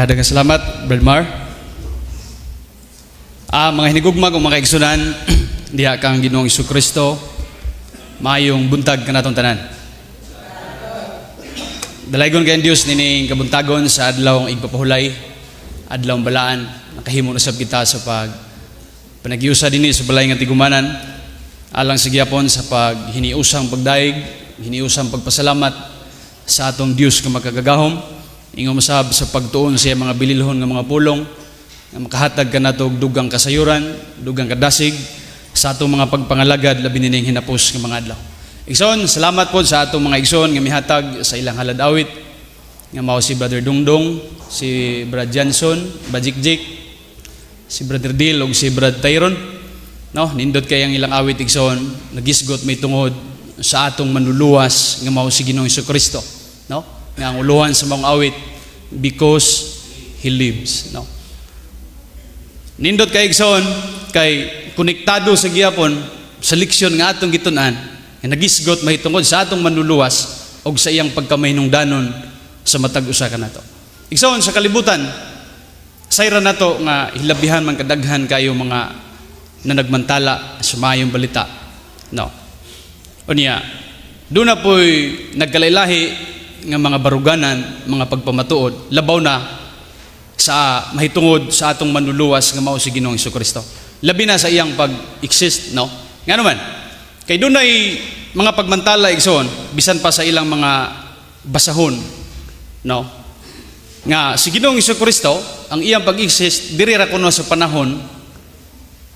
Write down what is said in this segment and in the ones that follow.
Daghang salamat, Brad Mar. Mga hinigugmag o mga kaigsunan, diha kang Ginoong Jesucristo, maayong buntag kanatong tanan. Dalaygon kayong Diyos nining kabuntagon sa adlawng igpapahulay, adlawng balaan, nakahimo na sab kita sa panagiusa dinhi sa balay nga tigumanan, alang sa gyapon sa paghiniusang pagdaig, hiniusang pagpasalamat sa atong Diyos nga makagagahom. Ingong masab sa pagtuon siya mga bililhon ng mga pulong nga makahatag ka nato dugang kasayuran, dugang kadasig sa atong mga pagpangalagad labi nining hinapos ng mga adlaw. Igsoon, salamat po sa atong mga igsoon nga mihatag sa ilang halad-awit nga mao si Brother Dungdong, si Brad Johnson, Bajikjik, si Brother Dil ug si Brad Tyron. No, nindot kay ang ilang awit igsoon nagisgot may tungod sa atong manluluwas nga mao si Ginoong Jesucristo. No? Nga ang uluhan sa mga awit, because He lives. No? Nindot kay igsoon, kay konektado sa giyapon, sa leksyon nga atong gitunan, nga nagisgot mahitungod sa atong manluluwas o sa iyang pagkamahinungdanon sa matag usa ka nato. Igsoon sa kalibutan, sayra nato nga hilabihan man kadaghan kayo mga na nagmantala sa maayong balita. No. Unya, doon na po'y nagkalailahi nga mga baruganan, mga pagpamatuod, labaw na sa mahitungod sa atong manluluwas nga mao si Ginoong Jesucristo. Labi na sa iyang pag-exist, no? Nga naman, kay doon ay mga pagmantala igsoon, bisan pa sa ilang mga basahon, no? Nga si Ginoong Jesucristo, ang iyang pag-exist diri ra kuno sa panahon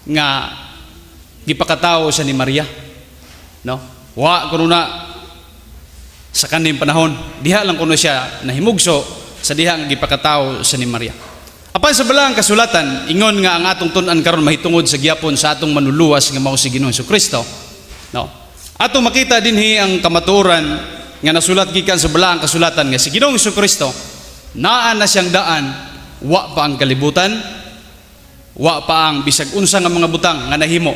nga gipakatao siya ni Maria, no? Wa kuno na sa kaning panahon, diha lang kuno siya nahimugso sa diha nga gipakatao sa ni Maria. Apan sa balaang kasulatan, ingon nga ang atong tun-an karon mahitungod sa gyapon sa atong manluluwas nga mao si Ginoong Jesucristo. No. Atong makita dinhi ang kamatuoran nga nasulat gikan sa balaang kasulatan nga si Ginoong Jesucristo naa na siyang daan, wa pa ang kalibutan, wa pa ang bisag unsa nga mga butang nga nahimo,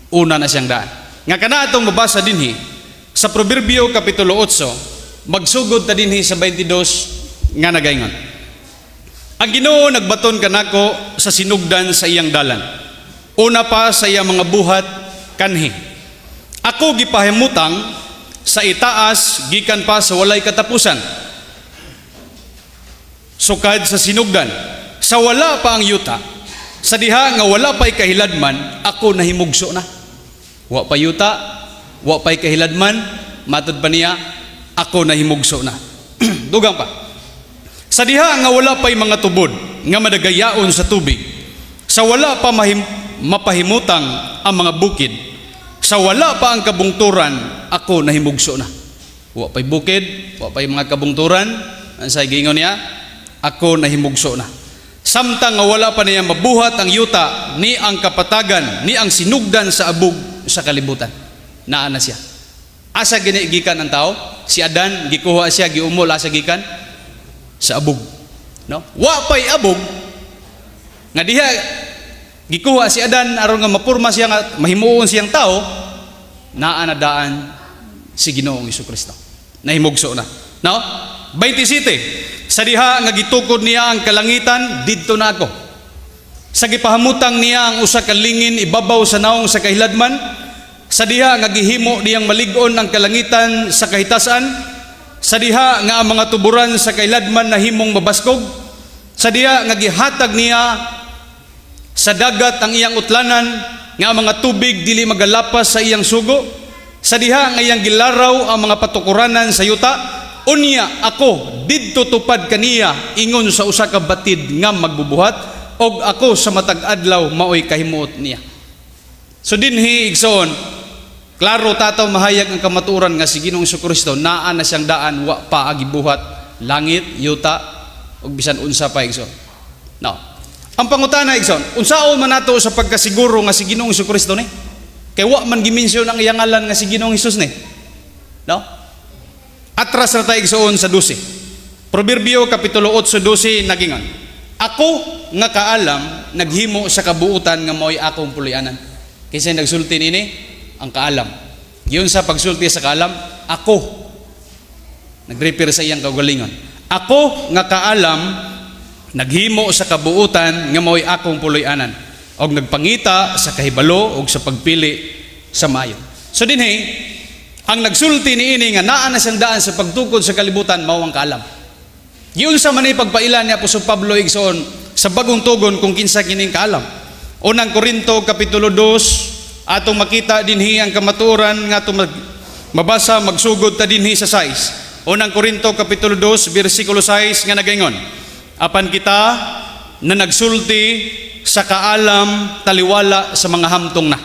una na siyang daan. Nga kana atong mabasa dinhi sa Proverbio Kapitulo 8, magsugod ta dinhi sa 22 nga nagaingon. Ang Ginoo nagbaton kanako sa sinugdan sa iyang dalan. Una pa sa iyang mga buhat kanhi. Ako gipahimutang sa itaas gikan pa sa walay katapusan. Sukad sa sinugdan, sa wala pa ang yuta, sa diha nga wala pa'y kahiladman, ako nahimugso na. Wa pa yuta, wa pa'y kahiladman, matod pa niya, ako nahimugso na. Dugang pa. Sa diha nga wala pa'y mga tubod, nga madagayaon sa tubig, sa wala pa mapahimutang ang mga bukid, sa wala pa ang kabungturan, ako nahimugso na. Wa pa'y bukid, wa pa'y mga kabungturan, ang sa gingon niya, ako nahimugso na. Samtang nga wala pa niya mabuhat ang yuta, ni ang kapatagan, ni ang sinugdan sa abog sa kalibutan. Naa na siya. Asa gikan ang tao? Si Adan, gikuha siya, giumol, asa gikan? Sa abog. No? Wa pa'y abog, nga diha, gikuha si Adan, aron nga mapurma siya, nga mahimuon siyang tao, naa na daan si Ginoong Jesucristo. Nahimugso na. No? 27. Sa diha nga gitukod niya ang kalangitan, didto na ako. Sa gipahamutang niya ang usa ka lingin ibabaw sa naong sa kahiladman, sa diha nga gihimo diyang malig-on ang kalangitan sa kahitasan, sa diha nga ang mga tuburan sa kahiladman nahimong mabaskog, sa diha nga gihatag niya sa dagat ang iyang utlanan, nga ang mga tubig dili magalapas sa iyang sugo, sa diha nga iyang gilaraw ang mga patukuranan sa yuta. Unya ako didto tupad kaniya ingon sa usa ka batid nga magbubuhat, og ako sa matag adlaw maoy kahimuot niya. So dinhi igsoon, klaro tataw mahayag ang kamatuoran nga si Ginoong Jesucristo naa na siyang daan, wa pa agibuhat langit, yuta ug bisan unsa pa igsoon. No. Ang pangutana igsoon, unsaon man nato sa pagkasiguro nga si Ginoong Jesucristo ni? Kay wa man gimensyon ang iyang ngalan nga si Ginoong Hesus ni. No? Atras na tayo igsoon sa 12. Proverbio Kapitulo 8:12 nagingon. Ako nga kaalam naghimo sa kabuutan nga mao'y akong pulianan. Kasi nagsulti nini ang kaalam. Giyon sa pagsulti sa kaalam, ako nag-refer sa iyang kaugalingon. Ako nga kaalam naghimo sa kabuutan nga mao'y akong puloy-anan, og nagpangita sa kahibalo og sa pagpili sa maayo. So dinhi, ang nagsulti niini nga naa na siyang daan sa pagtukod sa kalibutan mao ang kaalam. Giunsa man ni pagpailan ni Apostol Pablo igsoon sa bagong tugon kung kinsa kining kaalam. Unang Korinto kapitulo 2, atong makita dinhi ang kamatuoran nga atong mabasa magsugod ta dinhi sa 6. Unang Korinto kapitulo 2 bersikulo 6 nga nagaingon, apan kita na nagsulti sa kaalam taliwala sa mga hamtong na.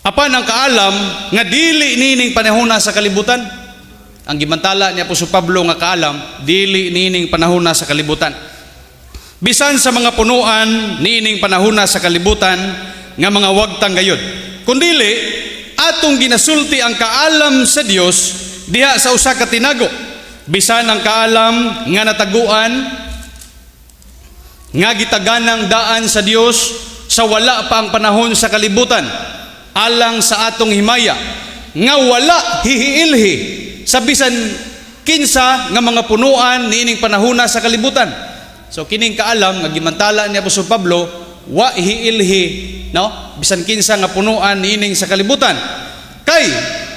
Apan ang kaalam nga dili nining panahona sa kalibutan. Ang gimantala ni Apostol Pablo nga kaalam dili nining panahona sa kalibutan. Bisan sa mga punuan niining panahona sa kalibutan nga mga wagtang gayud. Kundili atong ginasulti ang kaalam sa Dios diha sa usa ka tinago. Bisan ang kaalam nga nataguan nga gitaganang daan sa Dios sa wala pa ang panahon sa kalibutan, alang sa atong himaya nga wala hihiilhi sa bisan kinsa nga mga punuan niining panahona sa kalibutan. So kining kaalam nga gimantala ni Apostol Pablo wa hiilhi, no, bisan kinsa nga punuan niining sa kalibutan. Kay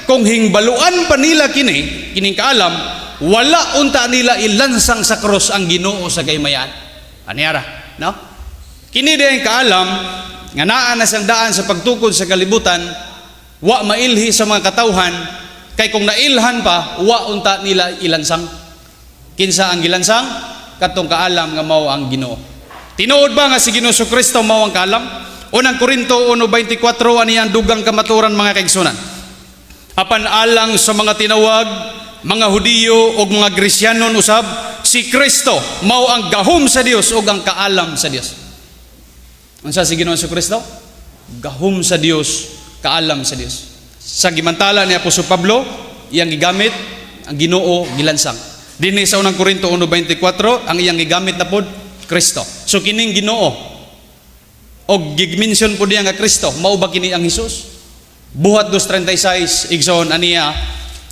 kung hingbaluan pa nila kining kaalam, wala unta nila ilansang sa krus ang Ginoo sa kaymayan. Aniara, no? Kini din kaalam nga naa na siyang daan sa pagtukod sa kalibutan, wa mailhi sa mga katawhan, kay kung nailhan pa, wa unta nila ilansang. Kinsa ang gilansang? Katong kaalam nga mao ang Ginoo. Tinuod ba nga si Ginoo Kristo mao ang kaalam? Unang Korinto 1:24 aniyang dugang kamaturan mga kaigsunan. Apan alang sa mga tinawag, mga Hudiyo o mga Grisyanon usab, si Kristo mao ang gahom sa Dios o ang kaalam sa Dios. Unsa si Ginoo Kristo? Gahom sa Dios, kaalam sa Dios. Sa gimantala ni Apostol Pablo, iyang gigamit ang Ginoo gilansang. Dinhi sa unang Korinto 1:24 ang iyang gigamit na pod Kristo. So kining Ginoo og gigmension po diya nga Kristo, mao ba kini ang Hesus? Buhat 2:36 igsoon aniya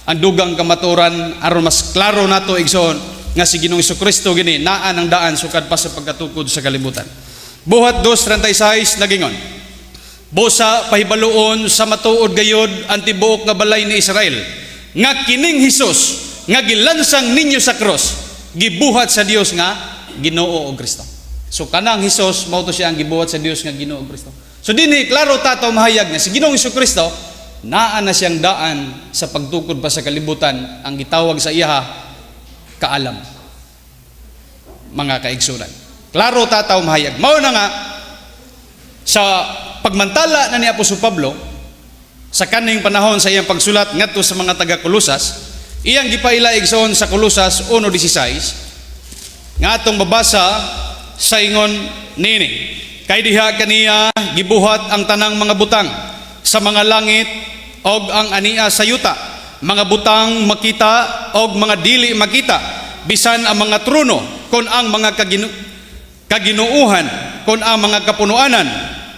ang dugang kamaturan aron mas klaro nato igsoon nga si Ginoong Kristo gini naa nang daan sukad pa sa pagkatukod sa kalibutan. Buhat 2:36 nagingon, busa pahibaluon sa matuod gayod ang tibuok nga balay ni Israel nga kining Hesus nga gilansang ninyo sa cross gibuhat sa Dios nga Ginoo o Kristo. So kanang Hesus mao to siya ang gibuhat sa Dios nga Ginoo o Kristo. So dinhi klaro tato mahayag nga si Ginoong Kristo naa na siyang daan sa pagtukod pa sa kalibutan, ang gitawag sa iya kaalam. Mga kaigsunan, klaro tataw mahayag. Mao na nga sa pagmantala na ni Apostol Pablo sa kaning panahon sa iyang pagsulat ngadto sa mga taga-Kolosas, iyang gipaila igsoon sa Kolosas 1:16 nga atong babasa sa ingon nini, kay diha kaniya gibuhat ang tanang mga butang sa mga langit og ang ania sa yuta, mga butang makita og mga dili makita, bisan ang mga trono kon ang mga kaginuuhan, kon ang mga kapunuanan,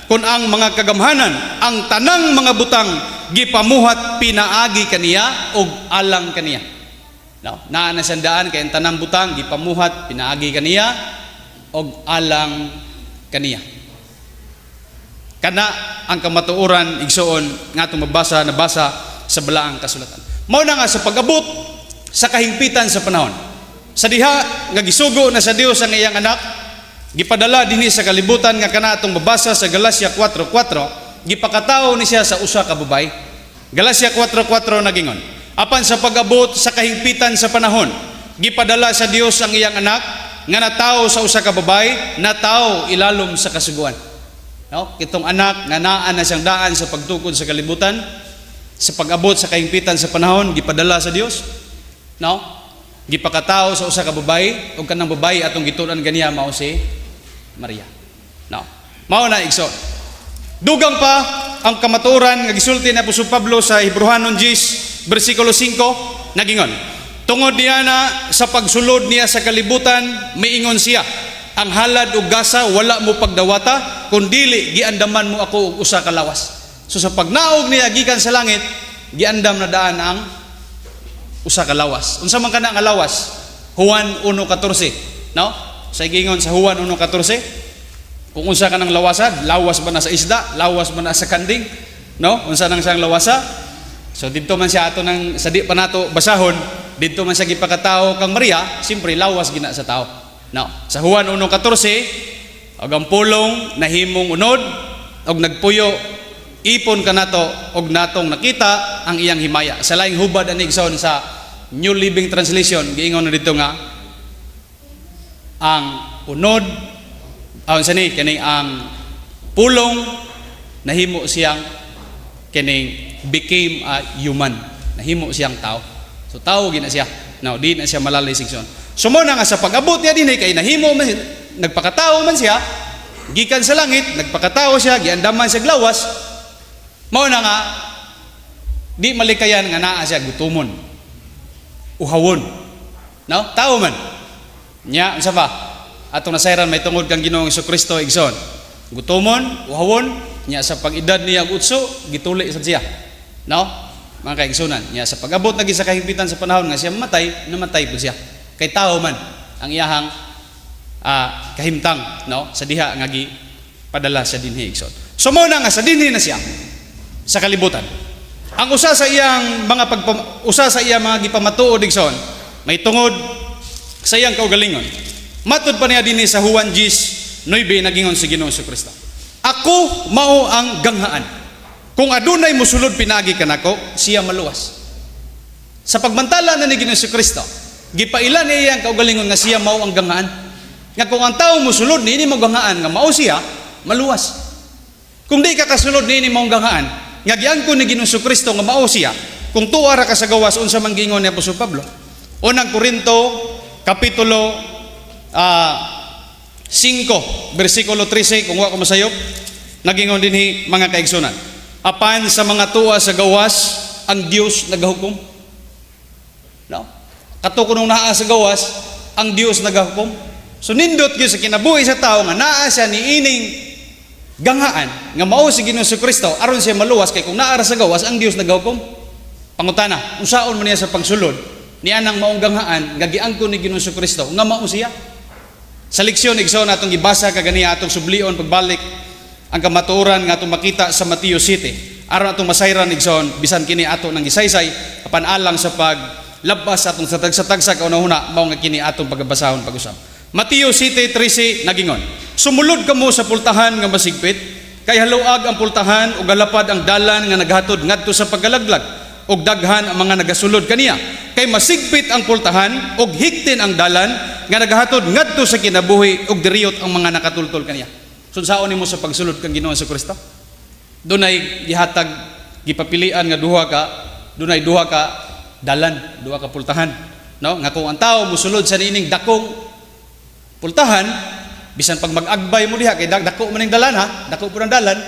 kon ang mga kagamhanan, ang tanang mga butang gipamuhat pinaagi kaniya og alang kaniya. No, naa na sandaan kay ang tanang butang gipamuhat pinaagi kaniya og alang kaniya. Kana ang kamatuoran igsoon nga atong nabasa sa balaang kasulatan. Mao na nga sa pag-abot sa kahingpitan sa panahon, sa diha nga gisugo na sa Dios ang iyang anak, gipadala dinhi sa kalibutan nga kana atong babasa sa Galacia 4:4, gipakatao ni siya sa usa ka babay. Galacia 4:4 nagingon, apan sa pag-abot sa kahingpitan sa panahon, gipadala sa Dios ang iyang anak nga natawo sa usa ka babay, natawo ilalom sa kasuguan. No, kitong anak nga naa na siyang daan sa pagtukod sa kalibutan, sa pag-abot sa kahingpitan sa panahon, gipadala sa Dios. No, gipakatao sa usa ka babay, ug kanang babay atong gitunan ganiya mao si Maria. No, mao na igsoon. Dugang pa ang kamaturan nga gisulti ni Apostol Pablo sa Hebrehanon 10:5 nagingon, tungod niya na sa pagsulod niya sa kalibutan, miingon siya, ang halad ug gasa wala mo pagdawata, kundili giandaman mo ako og usa ka lawas. So sa pagnaog niya gikan sa langit, giandam na daan ang usa ka lawas. Unsa man kana nga lawas? Juan 1:14, no? Sa gingon sa Juan 1:14, kung unsa ka ng lawasad, lawas ba na sa isda, lawas ba na sa kanding, no? Unsa nang siyang lawasa? So dito man siya ato nang sa di pa nato basahon, dito man siya gipakatao kang Maria, siyempre lawas gina sa tao. No, sa Juan 1:14, og ang pulong nahimong unod og nagpuyo, ipon ka nato og natong nakita ang iyang himaya. Sa laing hubad ani igsoon sa New Living Translation, giingon na dito nga ang unod sani kani ang pulong nahimo siyang kini became a human, nahimo siyang tao. So tao gina siya. Now di na siya malalay section. So mo na nga sa pag-abot niya dinhi kay nahimo man, nagpakatao man siya gikan sa langit, nagpakatao siya, giandaman sa glawas. Mao na nga di malikayan nga naa siya gutumon, uhawon, no? Tao man nya unsa ba atong nasayran may tungod kang Ginoong Jesucristo igsoon, gutumon, uhawon nya sa pag-edad niya og utso gituli sad siya, no? Mga kaigsunan nya sa pag-abot lagi sa kahimpitan sa panahon nga siya namatay pud siya kay tao man ang iyahang kahimtang, no? Sa diha nga gi padala sa dinhi igsoon. So mo na nga sa dinhi na siya sa kalibutan. Ang usa sa iyang mga gipamatuod igsoon may tungod sa iyang kaugalingon. Matud pa niya dinhi sa Juan 10:9 nagingon si Ginoong Jesucristo, ako mao ang ganghaan. Kung adunay mosulod pinagi kanako, siya maluwas. Sa pagbantala na ni Ginoong Jesucristo, gipailan niya iyang kaugalingon nga siya mao ang ganghaan. Nga kung ang tao mosulod niini mo ganghaan nga mao siya, maluwas. Kung di ka kasulod niini mo ganghaan, nga giangkon ni Ginoong Jesucristo nga mao siya, kung tuwa ra ka sa gawas unsa man giingon ni Apostol Pablo. Unang Korinto kapitulo 5 bersikulo 13, kung wa ko masayop, nagingon dinhi mga kaigsunan, apan sa mga tuwa sa gawas ang Dios nagahukom. No? Kato kunong naa sa gawas ang Dios nagahukom. So nindot gyud sa kinabuhi sa tao nga naa siya niining ganghaan nga mao si Ginoong Jesucristo aron siya maluwas, kay kung naa ra sa gawas ang Dios nagahukom. Pangutana, unsaon man niya sa pagsulod niya nang maong ganghaan nga giangkon ni Ginoong Jesucristo nga mao siya? Sa leksyon igsoon atong gibasa kaganiya atong sublion pagbalik ang kamatuoran nga atong makita sa Mateo 7 aron atong masayran igsoon bisan kini ato nang gisaysay apan alang sa paglabas atong sa tagsa-tagsa kauna-una mao nga kini atong pagbasahon pag-usab. Mateo 7:13 nagingon, sumulod kamo sa pultahan nga masigpit kay haluag ang pultahan ug galapad ang dalan nga naghatod ngadto sa paggalaglag ug daghan ang mga nagasulod kaniya. Kay masigpit ang pultahan ug higtin ang dalan nga naghatod ngadto sa kinabuhi ug diriyot ang mga nakatultol kaniya. Sunsaon nimo sa pagsulod kang Ginoong Jesucristo? Dunay gihatag gipapilian nga duha ka dalan, duha ka pultahan, no? Nga kung ang tao mosulod sa nining dakong pultahan, bisan pag mag-agbay mo diha kay dako man ning dalan, ha? Dako pud ang dalan,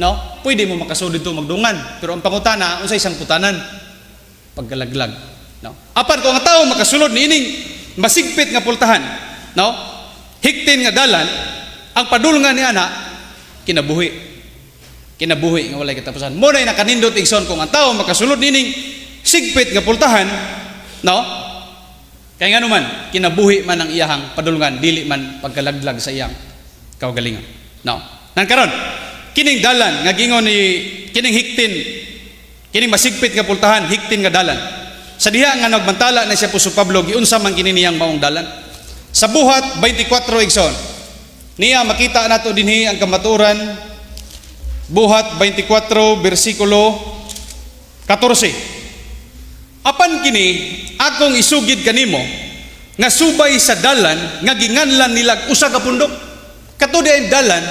no? Pwede mo makasulod dito magdungan, pero ang pangutana unsay isang putanan? Paggalaglag, no? Apan kung ang tao makasulod niining masigpit nga pultahan, no? Higtin nga dalan, ang padulngan ni ana kinabuhi nga walay katapusan. Mo nay nakanindot igsoon kung ang tao makasulod nining sigpit nga pultahan, no? Kay ngano man kinabuhi man ang iyahang padulngan, dili man pagkalaglag sa iyang kaugalingon, no? Nang karon kining dalan nga gingon ni kining higtin, kining masigpit nga pultahan, higtin nga dalan. Sa diha nga nagbantala na si Apostol Pablo, giunsa man kini niyang maong dalan. Sa buhat 24 igsoon, niya makita nato dinhi ang kamaturan. Buhat 24 bersikulo 14. Apan kini akong isugid kanimo nga subay sa dalan nga ginganlan nila usa ka pundok. Katudi ang dalan,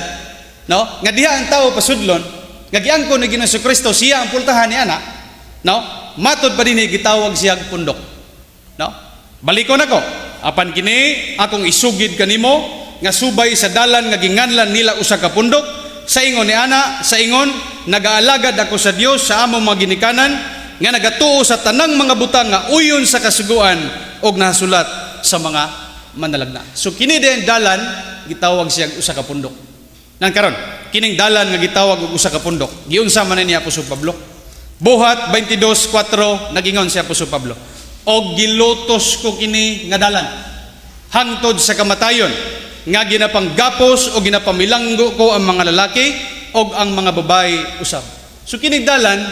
no? Nga diha ang tao pasudlon, nga giangkon ni Ginoong Jesucristo siya ang pultahan ni ana, no? Matod pa dinhi gitawag siya pundok, no? Balikon ako, apan kini akong isugid kanimo nga subay sa dalan nga ginganlan nila usa ka pundok. Sa ingon ni ana, sa ingon nagaalagad ako sa Dios sa among mga ginikanan nga nagatuo sa tanang mga butang nga uyon sa kasuguan og nasulat sa mga manalagna. So kini din dalan gitawag siya usa ka pundok. Nang karon kining dalan nga gitawag og usa ka pundok, giunsa man ni Apostol Pablo? Buhat 22:4 nagingon si Apostol Pablo, og gilutos ko kini nga dalan hangtod sa kamatayon, nga ginapanggapos o ginapamilanggo ko ang mga lalaki o ang mga babae usab. So kining dalan,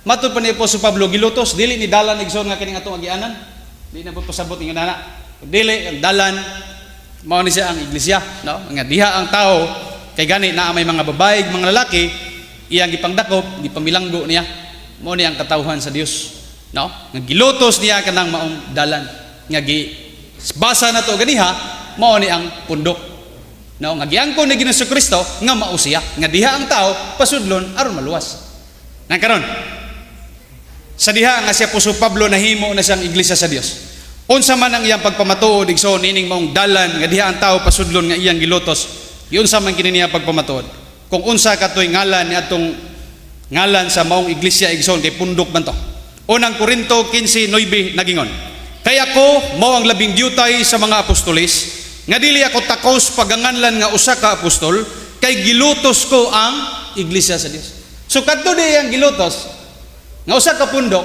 matud pa ni Apostol Pablo, gilutos, dili ni dalan igsoon nga kining atong agianan. Di na po pasabot ng nana. Dili, ang dalan, mao ni siya ang iglesia, no? Nga diha ang tao, kay gani na may mga babae, mga lalaki, iyang gipangdakop, gipamilanggo niya. Mao ni ang katawhan sa Dios, no? Nga gilutos niya kanang maong dalan. Nga basa na to ganiha, mao ni ang pundok. No, nga giangkon ni Ginoong Kristo nga mao siya, nga diha ang tao pasudlon aron maluwas. Nang karon sa diha nga si Apostol Pablo nahimo na siyang iglesia sa Dios. Unsa man ang iyang pagpamatuod igsoon ining maong dalan nga diha ang tao pasudlon nga iyang gilutos, giunsa man kini niya pagpamatuod. Kung unsa katoy ngalan ni atong ngalan sa maong iglesia igsoon kay pundok man to. Unang Korinto 15:9 nagingon, kay ako mao ang labing diutay sa mga apostoles, nga dili ako takos paganganlan nga usa ka apostol, kay gilutos ko ang iglesia sa Dios. So kadto di ang gilutos nga usa ka pundok,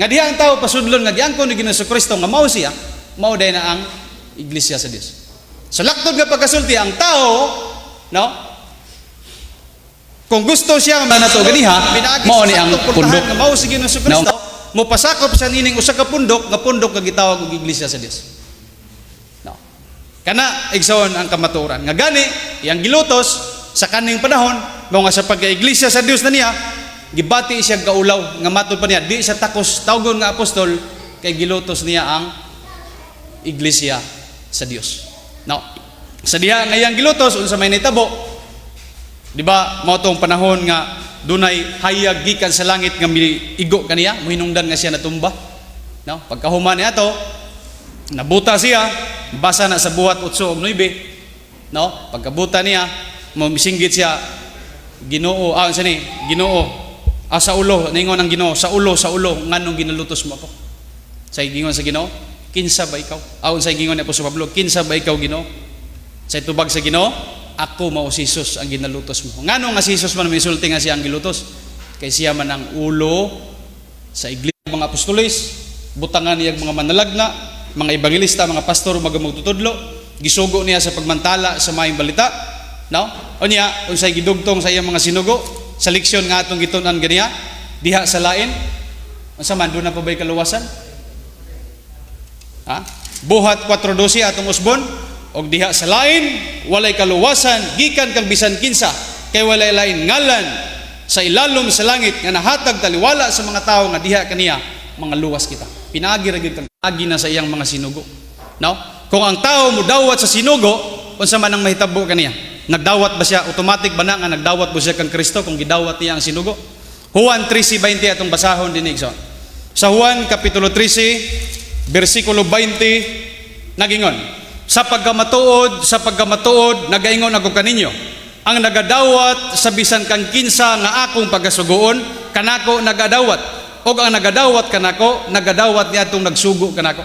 nga diha ang tao pasudlon nga giangkon ni Ginoong Kristo nga mao siya, mao day na ang iglesia sa Dios. So laktod nga pagkasulti ang tao, no? Kung gusto siya nga nato ganiha, mao ni ang pundok nga mao si Ginoong Kristo, mo pasakop sa nining usa ka pundok nga pundok nga gitawag og iglesia sa Dios. Kana igsoon ang kamatuoran. Nga gani iyang gilutos sa kaning panahon mao nga sa pagka-iglesia sa Dios na niya, gibati siya kaulaw nga matud pa niya di sa takos tawgon nga apostol kay gilutos niya ang iglesia sa Dios. Now, sa diha nga iyang gilutos unsa may nitabo, di ba mao tong panahon nga dunay hayag gikan sa langit nga miigo kaniya, mohinungdan nga siya natumba. No, pagkahuman niya to, nabuta siya, basa na sa buhat 8 ug 9, no? Pagkabuta niya, momisinggit siya, Ginoo, sa ni, Ginoo, sa ulo, ningon ang Ginoo, sa ulo, nganong ginalutos mo ako? Sa gingon sa Ginoo, kinsa ba ikaw? Ayon sa gingon ni Apostol Pablo, kinsa ba ikaw Ginoo? Sa tubag sa Ginoo, ako mao si Jesus ang ginalutos mo. Ngano nga si Jesus man misulti nga siya ang gilutos? Kay siya man ang ulo sa iglesia mga apostoles, butangan niya mga manalagna, mga ebangelista, mga pastor magtutudlo, gisugo niya sa pagmantala sa maayong balita, no? Unya unsay gidugtong sa iyang mga sinugo sa leksyon nga atong gitun-an ganiya diha sa lain, unsa man doon na pa bay kaluwasan? Ha? Buhat 4:12 atong usbon, og diha sa lain walay kaluwasan gikan kang bisan kinsa, kay walay lain ngalan sa ilalom sa langit nga nahatag taliwala sa mga tawo nga diha kaniya mga luwas kita. Pinagi ra gyud kang agi na sa iyang mga sinugo. No? Kung ang tao mo dawat sa sinugo, unsa man ang mahitabo kaniya? Nagdawat ba siya automatic ba na nga nagdawat ba siya kang Kristo kung gidawat niya ang sinugo? Juan 13:20 atong basahon dinhi igsoon. Sa Juan kapitulo 13 bersikulo 20 nagingon, sa pagkamatuod nagaingon ako kaninyo, ang nagadawat sa bisan kang kinsa nga akong pagasugoon kanako nagadawat. Og ang nagadawat kanako, nagadawat niya itong nagsugo kanako.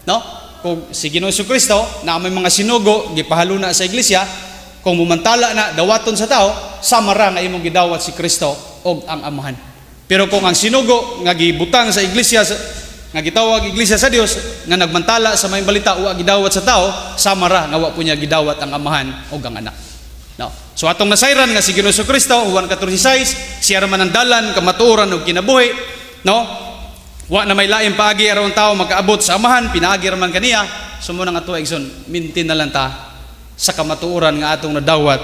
No? Kung si Ginoong Kristo na may mga sinugo, gipahaluna sa iglesia, kung mumantala na dawaton sa tao, samara nga imong gidawat si Kristo og ang amahan. Pero kung ang sinugo nga gibutang sa iglesia, nga gitawag iglesia sa Dios, nga nagmantala sa may balita wa gidawat sa tao, samara nga wa po niya gidawat ang amahan og ang anak. No? So atong nasayran nga si Ginoong Kristo, Juan 14:6, siya raman ang dalan, kamatuoran ug kinabuhi. No? Wa na may lain paagi aron tao makaabot sa amahan, pinaagi raman kaniya. Sumunang ato igsoon, mintin na lang ta sa kamatuoran nga atong nadawat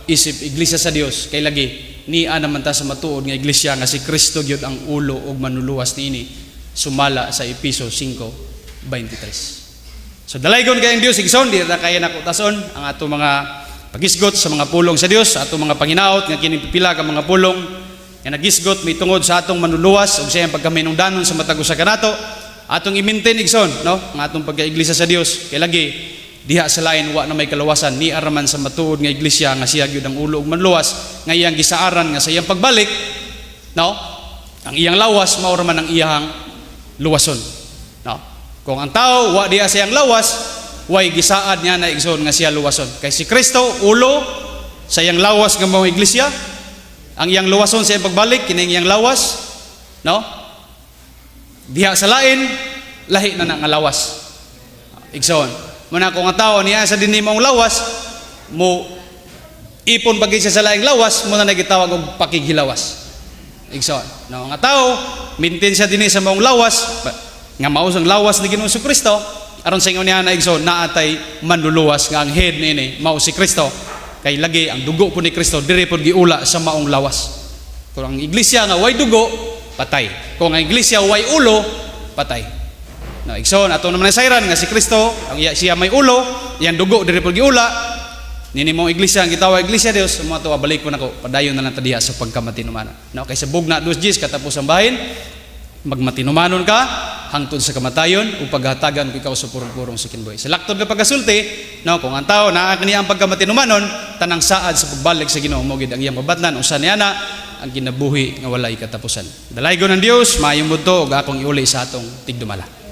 isip iglesia sa Dios, kay lagi niya naman ta sa matuod nga iglesia nga si Kristo gyud ang ulo ug manuluwas niini, sumala sa Episo 5:23. So dalaygon kay ang Dios igsoon, di ta kaya nako tason ang ato mga pagisgot sa mga pulong sa Dios, ato mga panginaot nga kini pipila ka mga pulong nga nagisgot may tungod sa atong manuluwas ug sa iyang pagkaminungdanon sa matag usa kanato, atong i-maintain igsoon, no? Ang atong pagka-iglesia sa Dios, kay lagi diha sa lain wa na may kalawasan ni araman sa matuod nga iglesia nga siya gyud ang ulo ug manluwas nga iyang gisaaran nga sa iyang pagbalik, no? Ang iyang lawas mao raman ang iyang luwason, no? Kung ang tao wa diha sa iyang lawas, way gisaad niya na igsoon nga siya luwason. Kay si Kristo ulo sa iyang lawas nga mao iglesia, ang iyang luwason sa iyang pagbalik kining iyang lawas, no? Diha sa lain lahi na nga lawas igsoon. Muna kung nga tao niya sa dinhi mong lawas mo ipon pag siya sa laing lawas mo na nagitawag og pakighilawas. Igsoon. No, nga tao maintain siya dinhi sa mong lawas nga mao ang lawas ni Ginoong Kristo aron sa ingon niya na igsoon naatay manluluwas nga ang head niini mao si Kristo kay lagi ang dugo po ni Kristo diri pod giula sa maong lawas. Kung ang iglesia nga way dugo patay. Kung ang iglesia way ulo patay. No, igsoon ato naman sayran nga si Kristo ang siya may ulo, iyang dugo diri pod giula. Nini mong iglesia ang gitawag iglesia Dios, mo ato balik ko nako padayon na lang ta diha sa pagkamatinumanon. No, kay sa bugna 2 Gs katapos ang bahin magmatinumanon ka hangtod sa kamatayon o paghatagan ko ikaw sa purong-purong sa kinbuhi. Sa laktod ka pagkasulti, no, kung ang tao naa kaniya ang pagkamatinumanon, tanang saad sa pagbalik sa Ginoo mo gid ang iyang mabatnan usa niya na ang kinabuhi nga walay katapusan. Dalaygon ng Dios, maayong budto ug akong iuli sa atong tigdumala.